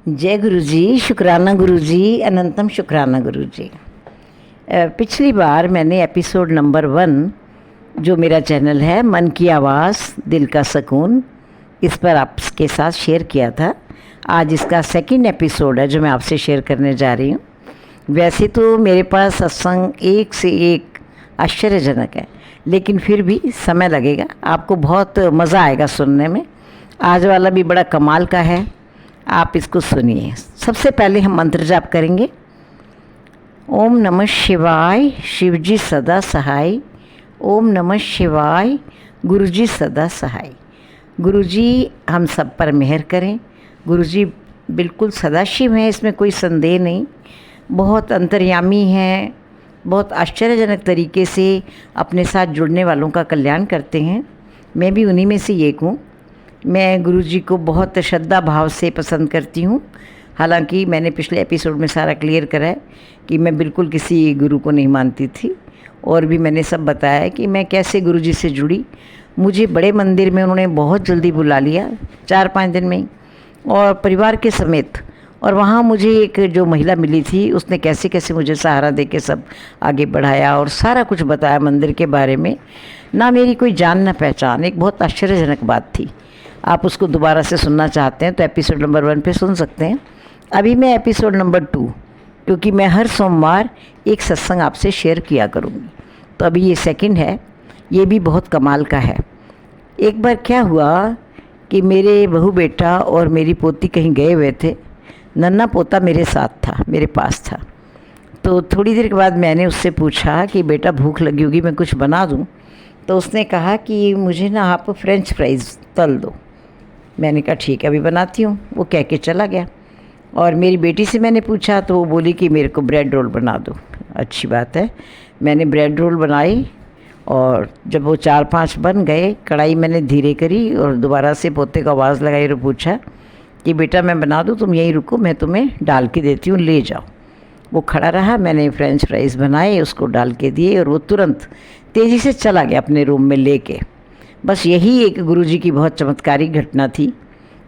जय गुरु जी, शुक्राना गुरु जी, अनंतम शुक्राना गुरु जी। पिछली बार मैंने एपिसोड नंबर 1 जो मेरा चैनल है मन की आवाज़ दिल का सुकून, इस पर आपके साथ शेयर किया था। आज इसका सेकंड एपिसोड है जो मैं आपसे शेयर करने जा रही हूँ। वैसे तो मेरे पास सत्संग एक से एक आश्चर्यजनक है, लेकिन फिर भी समय लगेगा, आपको बहुत मज़ा आएगा सुनने में। आज वाला भी बड़ा कमाल का है, आप इसको सुनिए। सबसे पहले हम मंत्र जाप करेंगे। ओम नमः शिवाय, शिवजी सदा सहाय। ओम नमः शिवाय, गुरुजी सदा सहाय। गुरुजी हम सब पर मेहर करें। गुरुजी बिल्कुल सदाशिव हैं, इसमें कोई संदेह नहीं। बहुत अंतर्यामी हैं, बहुत आश्चर्यजनक तरीके से अपने साथ जुड़ने वालों का कल्याण करते हैं। मैं भी उन्हीं में से एक हूँ। मैं गुरुजी को बहुत श्रद्धा भाव से पसंद करती हूँ। हालांकि मैंने पिछले एपिसोड में सारा क्लियर करा है कि मैं बिल्कुल किसी गुरु को नहीं मानती थी, और भी मैंने सब बताया है कि मैं कैसे गुरुजी से जुड़ी। मुझे बड़े मंदिर में उन्होंने बहुत जल्दी बुला लिया, 4-5 दिन में ही, और परिवार के समेत। और वहाँ मुझे एक जो महिला मिली थी, उसने कैसे कैसे मुझे सहारा दे के सब आगे बढ़ाया और सारा कुछ बताया मंदिर के बारे में। ना मेरी कोई जान ना पहचान, एक बहुत आश्चर्यजनक बात थी। आप उसको दोबारा से सुनना चाहते हैं तो एपिसोड नंबर 1 पे सुन सकते हैं। अभी मैं एपिसोड नंबर 2, क्योंकि मैं हर सोमवार एक सत्संग आपसे शेयर किया करूँगी, तो अभी ये सेकंड है। ये भी बहुत कमाल का है। एक बार क्या हुआ कि मेरे बहू बेटा और मेरी पोती कहीं गए हुए थे। नन्ना पोता मेरे साथ था, मेरे पास था। तो थोड़ी देर के बाद मैंने उससे पूछा कि बेटा भूख लगी होगी, मैं कुछ बना दूँ? तो उसने कहा कि मुझे ना आप फ्रेंच फ्राइज़ तल दो। मैंने कहा ठीक है, अभी बनाती हूँ। वो कह के चला गया। और मेरी बेटी से मैंने पूछा तो वो बोली कि मेरे को ब्रेड रोल बना दो। अच्छी बात है, मैंने ब्रेड रोल बनाई, और जब वो 4-5 बन गए, कढ़ाई मैंने धीरे करी और दोबारा से पोते को आवाज़ लगाई और पूछा कि बेटा मैं बना दूँ, तुम यहीं रुको, मैं तुम्हें डाल के देती हूँ, ले जाओ। वो खड़ा रहा, मैंने फ्रेंच फ्राइज़ बनाए, उसको डाल के दिए, और वो तुरंत तेज़ी से चला गया अपने रूम में लेके। बस यही एक गुरुजी की बहुत चमत्कारी घटना थी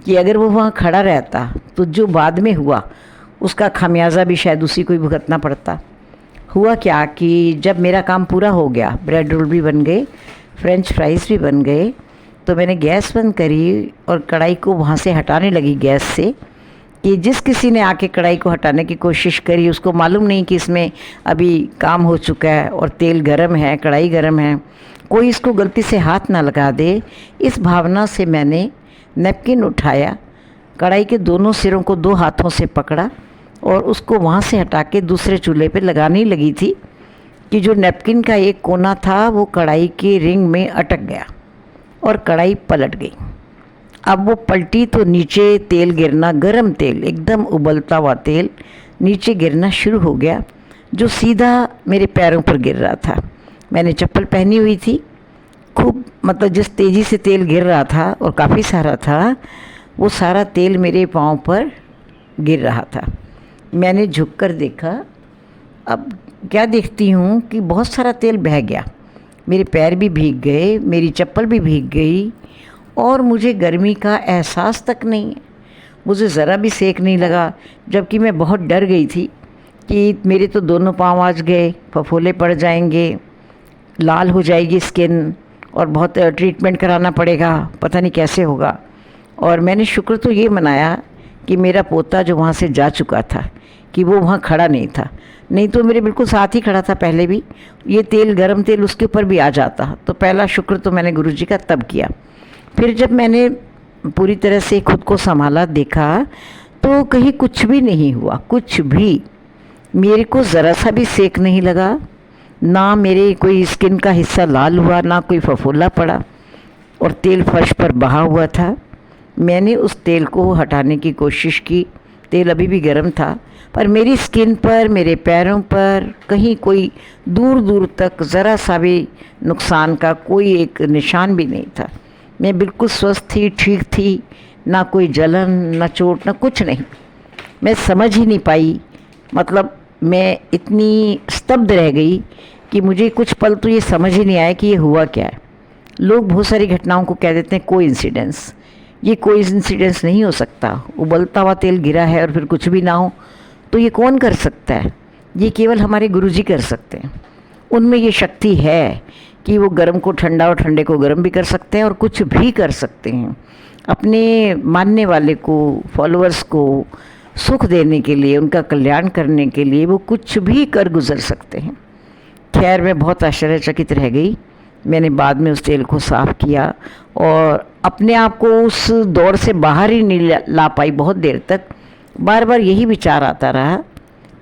कि अगर वो वहाँ खड़ा रहता तो जो बाद में हुआ उसका खामियाजा भी शायद उसी को ही भुगतना पड़ता। हुआ क्या कि जब मेरा काम पूरा हो गया, ब्रेड रोल भी बन गए, फ्रेंच फ्राइज़ भी बन गए, तो मैंने गैस बंद करी और कढ़ाई को वहाँ से हटाने लगी गैस से, कि जिस किसी ने आके कढ़ाई को हटाने की कोशिश करी उसको मालूम नहीं कि इसमें अभी काम हो चुका है और तेल गरम है, कढ़ाई गरम है, कोई इसको गलती से हाथ ना लगा दे। इस भावना से मैंने नैपकिन उठाया, कढ़ाई के दोनों सिरों को 2 हाथों से पकड़ा और उसको वहाँ से हटा के दूसरे चूल्हे पे लगाने लगी थी कि जो नैपकिन का एक कोना था वो कढ़ाई के रिंग में अटक गया और कढ़ाई पलट गई। अब वो पलटी तो नीचे तेल गिरना, गरम तेल, एकदम उबलता हुआ तेल नीचे गिरना शुरू हो गया, जो सीधा मेरे पैरों पर गिर रहा था। मैंने चप्पल पहनी हुई थी। खूब, मतलब जिस तेज़ी से तेल गिर रहा था और काफ़ी सारा था, वो सारा तेल मेरे पाँव पर गिर रहा था। मैंने झुककर देखा। अब क्या देखती हूँ कि बहुत सारा तेल बह गया, मेरे पैर भी भीग गए, मेरी चप्पल भी भीग गई, और मुझे गर्मी का एहसास तक नहीं है। मुझे ज़रा भी सेक नहीं लगा, जबकि मैं बहुत डर गई थी कि मेरे तो दोनों पाँव आज गए, फफोले पड़ जाएंगे, लाल हो जाएगी स्किन, और बहुत ट्रीटमेंट कराना पड़ेगा, पता नहीं कैसे होगा। और मैंने शुक्र तो ये मनाया कि मेरा पोता जो वहाँ से जा चुका था, कि वो वहाँ खड़ा नहीं था, नहीं तो मेरे बिल्कुल साथ ही खड़ा था पहले भी। ये तेल, गरम तेल उसके ऊपर भी आ जाता। तो पहला शुक्र तो मैंने गुरुजी का तब किया। फिर जब मैंने पूरी तरह से खुद को संभाला, देखा, तो कहीं कुछ भी नहीं हुआ, कुछ भी। मेरे को ज़रा सा भी सेक नहीं लगा, ना मेरे कोई स्किन का हिस्सा लाल हुआ, ना कोई फफोला पड़ा, और तेल फर्श पर बहा हुआ था। मैंने उस तेल को हटाने की कोशिश की, तेल अभी भी गर्म था, पर मेरी स्किन पर, मेरे पैरों पर कहीं कोई दूर दूर तक ज़रा सा भी नुकसान का कोई एक निशान भी नहीं था। मैं बिल्कुल स्वस्थ थी, ठीक थी, ना कोई जलन, ना चोट, ना कुछ नहीं। मैं समझ ही नहीं पाई, मतलब मैं इतनी स्तब्ध रह गई कि मुझे कुछ पल तो ये समझ ही नहीं आया कि ये हुआ क्या है। लोग बहुत सारी घटनाओं को कह देते हैं कोइंसिडेंस, ये कोई इंसिडेंस नहीं हो सकता। उबलता हुआ तेल गिरा है और फिर कुछ भी ना हो, तो ये कौन कर सकता है? ये केवल हमारे गुरुजी कर सकते हैं। उनमें ये शक्ति है कि वो गर्म को ठंडा और ठंडे को गर्म भी कर सकते हैं और कुछ भी कर सकते हैं। अपने मानने वाले को, फॉलोअर्स को सुख देने के लिए, उनका कल्याण करने के लिए वो कुछ भी कर गुजर सकते हैं। खैर, मैं बहुत आश्चर्यचकित रह गई। मैंने बाद में उस तेल को साफ़ किया और अपने आप को उस दौर से बाहर ही नहीं ला पाई। बहुत देर तक बार बार यही विचार आता रहा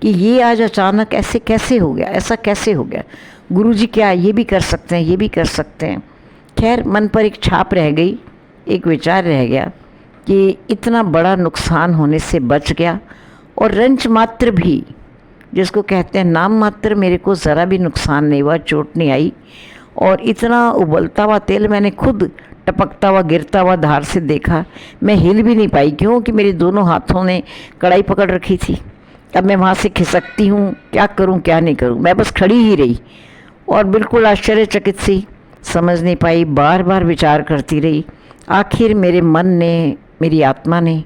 कि ये आज अचानक ऐसे कैसे हो गया, ऐसा कैसे हो गया, गुरुजी क्या ये भी कर सकते हैं, ये भी कर सकते हैं। खैर, मन पर एक छाप रह गई, एक विचार रह गया कि इतना बड़ा नुकसान होने से बच गया और रंच मात्र भी, जिसको कहते हैं नाम मात्र, मेरे को ज़रा भी नुकसान नहीं हुआ, चोट नहीं आई। और इतना उबलता हुआ तेल मैंने खुद टपकता हुआ, गिरता हुआ धार से देखा। मैं हिल भी नहीं पाई, क्योंकि मेरे दोनों हाथों ने कढ़ाई पकड़ रखी थी। अब मैं वहाँ से खिसकती हूँ, क्या करूँ क्या नहीं करूँ, मैं बस खड़ी ही रही और बिल्कुल आश्चर्यचकित सी, समझ नहीं पाई, बार बार विचार करती रही। आखिर मेरे मन ने, मेरी आत्मा ने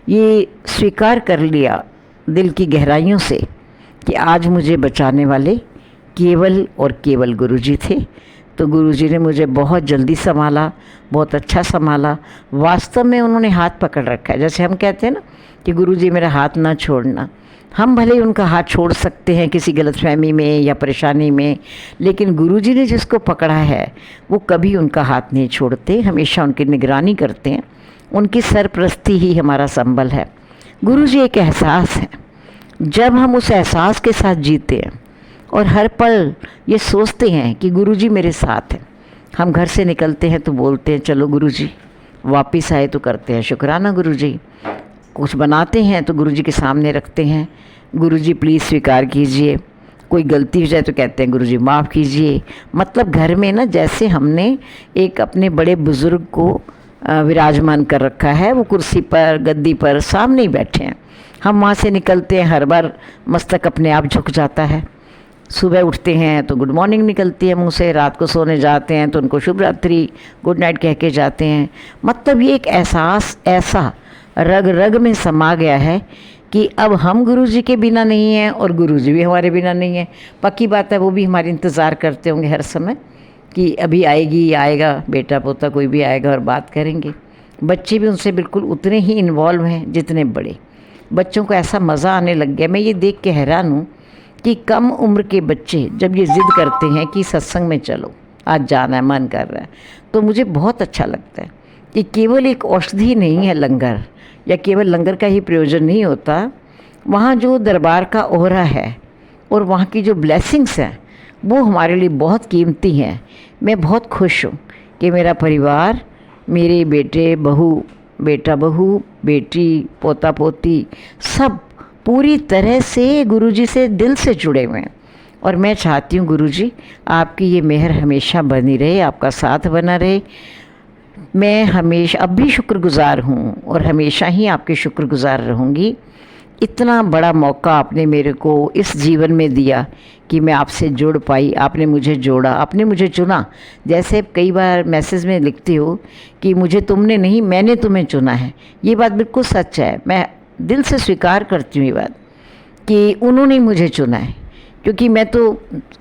ये स्वीकार कर लिया दिल की गहराइयों से कि आज मुझे बचाने वाले केवल और केवल गुरुजी थे। तो गुरुजी ने मुझे बहुत जल्दी संभाला, बहुत अच्छा संभाला। वास्तव में उन्होंने हाथ पकड़ रखा है। जैसे हम कहते हैं ना कि गुरुजी मेरा हाथ ना छोड़ना, हम भले ही उनका हाथ छोड़ सकते हैं किसी गलतफहमी में या परेशानी में, लेकिन गुरुजी ने जिसको पकड़ा है वो कभी उनका हाथ नहीं छोड़ते, हमेशा उनकी निगरानी करते हैं। उनकी सरपरस्ती ही हमारा संबल है। गुरुजी एक एहसास है। जब हम उस एहसास के साथ जीते हैं और हर पल ये सोचते हैं कि गुरुजी मेरे साथ हैं, हम घर से निकलते हैं तो बोलते हैं चलो गुरुजी, वापस आए तो करते हैं शुक्राना गुरुजी, कुछ बनाते हैं तो गुरुजी के सामने रखते हैं, गुरुजी प्लीज़ स्वीकार कीजिए, कोई गलती हो जाए तो कहते हैं गुरुजी माफ़ कीजिए। मतलब घर में ना जैसे हमने एक अपने बड़े बुज़ुर्ग को विराजमान कर रखा है, वो कुर्सी पर, गद्दी पर सामने ही बैठे हैं। हम वहाँ से निकलते हैं, हर बार मस्तक अपने आप झुक जाता है। सुबह उठते हैं तो गुड मॉर्निंग निकलती है मुँह से, रात को सोने जाते हैं तो उनको शुभ रात्रि, गुड नाइट कह के जाते हैं। मतलब ये एक एहसास ऐसा रग रग में समा गया है कि अब हम गुरुजी के बिना नहीं हैं और गुरुजी भी हमारे बिना नहीं है। पक्की बात है, वो भी हमारे इंतज़ार करते होंगे हर समय कि अभी आएगी, आएगा बेटा पोता कोई भी आएगा और बात करेंगे। बच्चे भी उनसे बिल्कुल उतने ही इन्वॉल्व हैं जितने बड़े। बच्चों को ऐसा मज़ा आने लग गया, मैं ये देख के हैरान हूँ कि कम उम्र के बच्चे जब ये ज़िद करते हैं कि सत्संग में चलो, आज जाना है, मन कर रहा है, तो मुझे बहुत अच्छा लगता है कि केवल एक औषधि नहीं है लंगर, या केवल लंगर का ही प्रयोजन नहीं होता। वहाँ जो दरबार का ओहरा है और वहाँ की जो ब्लेसिंग्स हैं वो हमारे लिए बहुत कीमती हैं। मैं बहुत खुश हूँ कि मेरा परिवार, मेरे बेटे बहू, बेटा बहू, बेटी, पोता पोती, सब पूरी तरह से गुरुजी से दिल से जुड़े हुए हैं। और मैं चाहती हूँ गुरुजी आपकी ये मेहर हमेशा बनी रहे, आपका साथ बना रहे। मैं हमेशा अब भी शुक्रगुज़ार हूँ और हमेशा ही आपके शुक्रगुज़ार रहूँगी। इतना बड़ा मौका आपने मेरे को इस जीवन में दिया कि मैं आपसे जुड़ पाई, आपने मुझे जोड़ा, आपने मुझे चुना। जैसे कई बार मैसेज में लिखती हो कि मुझे तुमने नहीं, मैंने तुम्हें चुना है। ये बात बिल्कुल सच है। मैं दिल से स्वीकार करती हूँ ये बात कि उन्होंने मुझे चुना है, क्योंकि मैं तो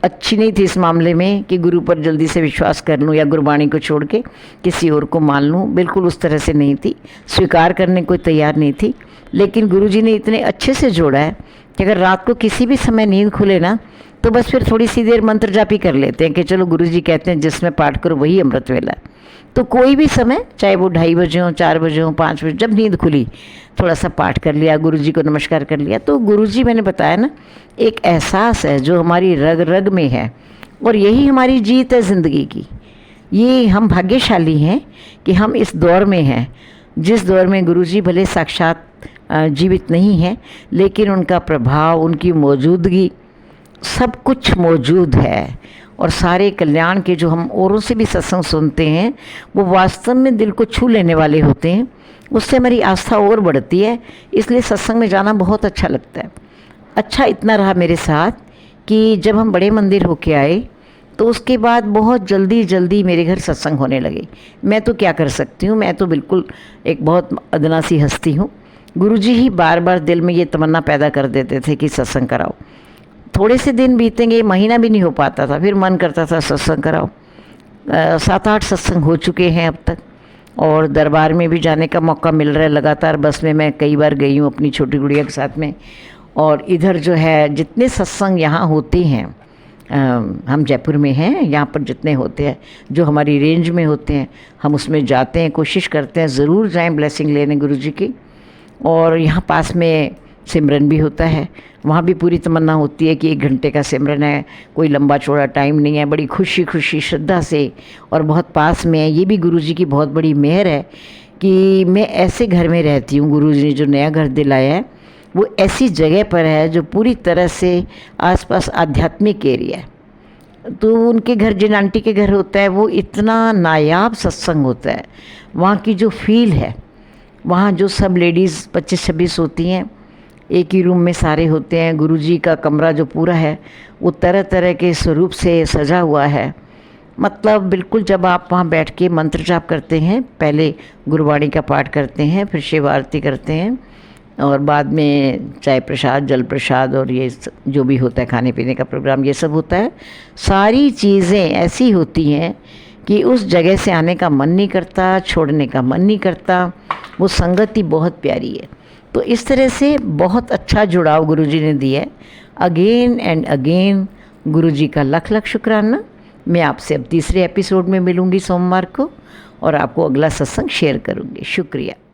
अच्छी नहीं थी इस मामले में कि गुरु पर जल्दी से विश्वास कर लूँ या गुरबाणी को छोड़ के किसी और को मान लूँ। बिल्कुल उस तरह से नहीं थी, स्वीकार करने को तैयार नहीं थी। लेकिन गुरुजी ने इतने अच्छे से जोड़ा है कि अगर रात को किसी भी समय नींद खुले ना, तो बस फिर थोड़ी सी देर मंत्र जापी कर लेते हैं कि चलो गुरुजी कहते हैं जिसमें पाठ करो वही अमृत वेला। तो कोई भी समय, चाहे वो 2:30 बजे हो, 4 बजे हो, 5 बजे, जब नींद खुली थोड़ा सा पाठ कर लिया, गुरुजी को नमस्कार कर लिया। तो गुरुजी, मैंने बताया ना, एक एहसास है जो हमारी रग रग में है और यही हमारी जीत है ज़िंदगी की। ये हम भाग्यशाली हैं कि हम इस दौर में हैं, जिस दौर में गुरुजी भले साक्षात जीवित नहीं हैं, लेकिन उनका प्रभाव, उनकी मौजूदगी, सब कुछ मौजूद है। और सारे कल्याण के जो हम औरों से भी सत्संग सुनते हैं वो वास्तव में दिल को छू लेने वाले होते हैं। उससे हमारी आस्था और बढ़ती है, इसलिए सत्संग में जाना बहुत अच्छा लगता है। अच्छा इतना रहा मेरे साथ कि जब हम बड़े मंदिर होके आए तो उसके बाद बहुत जल्दी जल्दी मेरे घर सत्संग होने लगे। मैं तो क्या कर सकती हूँ, मैं तो बिल्कुल एक बहुत अदना सी हस्ती हूँ। गुरुजी ही बार बार दिल में ये तमन्ना पैदा कर देते थे कि सत्संग कराओ। थोड़े से दिन बीतेंगे, महीना भी नहीं हो पाता था, फिर मन करता था सत्संग कराओ। 7-8 सत्संग हो चुके हैं अब तक, और दरबार में भी जाने का मौका मिल रहा है लगातार। बस में मैं कई बार गई हूँ अपनी छोटी गुड़िया के साथ में। और इधर जो है जितने सत्संग यहाँ होते हैं, हम जयपुर में हैं, यहाँ पर जितने होते हैं जो हमारी रेंज में होते हैं, हम उसमें जाते हैं, कोशिश करते हैं ज़रूर जाएं ब्लेसिंग लेने गुरुजी की। और यहाँ पास में सिमरन भी होता है, वहाँ भी पूरी तमन्ना होती है कि 1 घंटे का सिमरन है, कोई लंबा चौड़ा टाइम नहीं है, बड़ी खुशी खुशी श्रद्धा से, और बहुत पास में है। ये भी गुरुजी की बहुत बड़ी मेहर है कि मैं ऐसे घर में रहती हूँ। गुरुजी ने जो नया घर दिलाया है वो ऐसी जगह पर है जो पूरी तरह से आसपास आध्यात्मिक एरिया है। तो उनके घर, जिन आंटी के घर होता है, वो इतना नायाब सत्संग होता है। वहाँ की जो फील है, वहाँ जो सब लेडीज़ 25-26 होती हैं, एक ही रूम में सारे होते हैं। गुरुजी का कमरा जो पूरा है वो तरह तरह के स्वरूप से सजा हुआ है। मतलब बिल्कुल जब आप वहाँ बैठ के मंत्र जाप करते हैं, पहले गुरुवाणी का पाठ करते हैं, फिर शिव आरती करते हैं, और बाद में चाय प्रसाद, जल प्रसाद और ये जो भी होता है खाने पीने का प्रोग्राम, ये सब होता है। सारी चीज़ें ऐसी होती हैं कि उस जगह से आने का मन नहीं करता, छोड़ने का मन नहीं करता। वो संगति बहुत प्यारी है। तो इस तरह से बहुत अच्छा जुड़ाव गुरुजी ने दिया है। अगेन एंड अगेन गुरुजी का लख लख शुक्राना। मैं आपसे अब तीसरे एपिसोड में मिलूँगी सोमवार को, और आपको अगला सत्संग शेयर करूँगी। शुक्रिया।